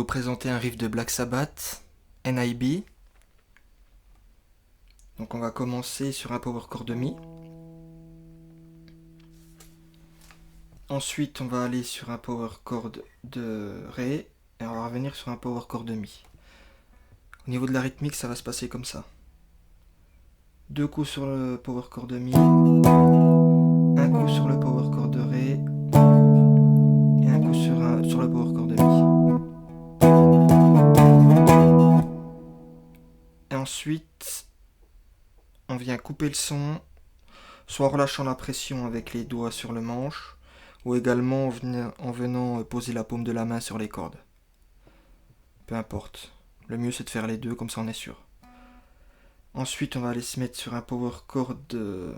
vous présenter un riff de Black Sabbath, NIB. Donc on va commencer sur un power chord de Mi. Ensuite on va aller sur un power chord de Ré et on va revenir sur un power chord de Mi. Au niveau de la rythmique, ça va se passer comme ça. 2 coups sur le power chord de Mi, un coup sur le power chord de Ré et un coup sur le power chord de Mi. Et ensuite, on vient couper le son, soit en relâchant la pression avec les doigts sur le manche, ou également en venant poser la paume de la main sur les cordes. Peu importe. Le mieux c'est de faire les deux, comme ça on est sûr. Ensuite on va aller se mettre sur un power chord de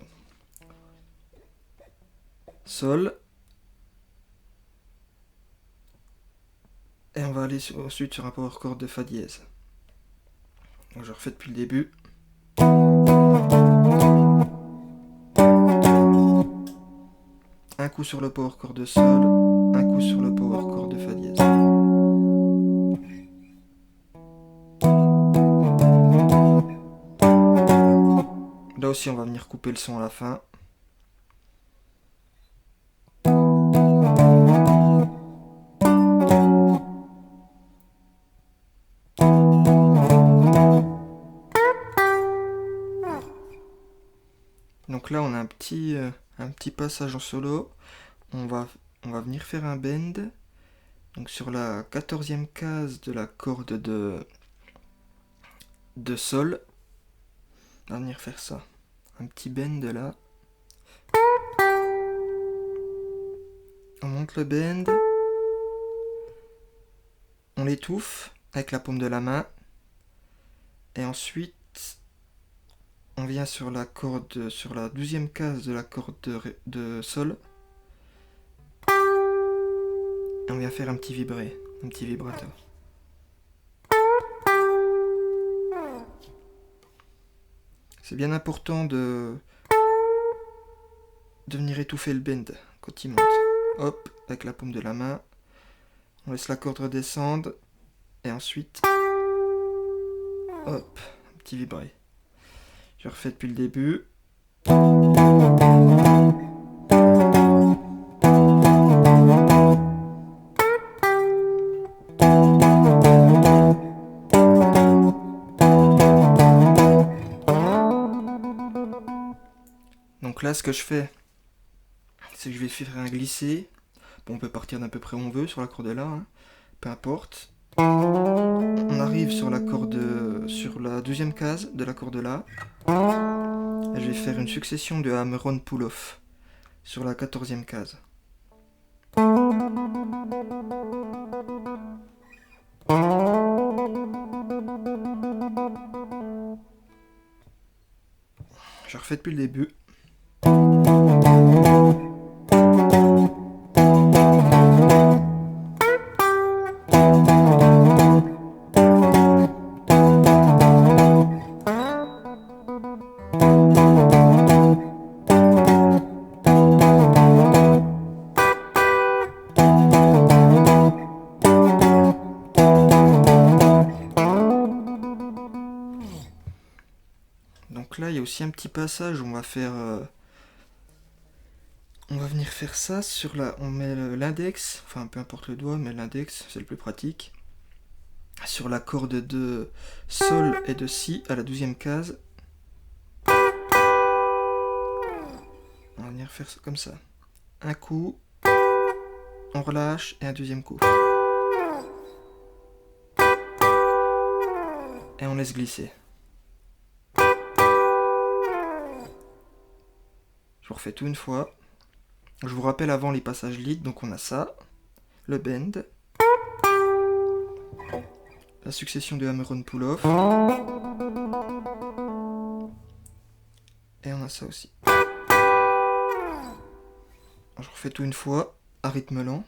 Sol. Et on va aller ensuite sur un power chord de Fa dièse. Donc je refais depuis le début. Un coup sur le power chord de Sol, un coup sur le power chord de Fa dièse. Là aussi on va venir couper le son à la fin. Donc là on a un petit passage en solo. On va venir faire un bend. Donc sur la 14e case de la corde de Sol. On va venir faire ça. Un petit bend là. On monte le bend. On l'étouffe avec la paume de la main. Et ensuite, on vient sur la corde, sur la 12e case de la corde de Sol. Et on vient faire un petit vibré, un petit vibrato. C'est bien important de venir étouffer le bend quand il monte. Hop, avec la paume de la main. On laisse la corde redescendre. Et ensuite, hop, un petit vibré. Je refais depuis le début. Donc là, ce que je fais, c'est que je vais faire un glissé. Bon, on peut partir d'à peu près où on veut sur la corde là, hein. Peu importe. On arrive sur la corde, sur la 12e case de la corde là. Et je vais faire une succession de hammer-on pull-off sur la 14e case. Je refais depuis le début. Donc là, il y a aussi un petit passage où on va faire... on va venir faire ça sur la... On met l'index, enfin peu importe le doigt, mais l'index, c'est le plus pratique. Sur la corde de Sol et de Si à la 12e case. On va venir faire ça comme ça. Un coup, on relâche et un deuxième coup. Et on laisse glisser. Je vous refais tout une fois. Je vous rappelle avant les passages lead, donc on a ça, le bend, la succession de hammer-on pull-off, et on a ça aussi. Je refais tout une fois, à rythme lent.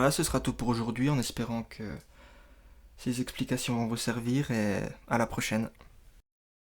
voilà, ce sera tout pour aujourd'hui en espérant que ces explications vont vous servir et à la prochaine.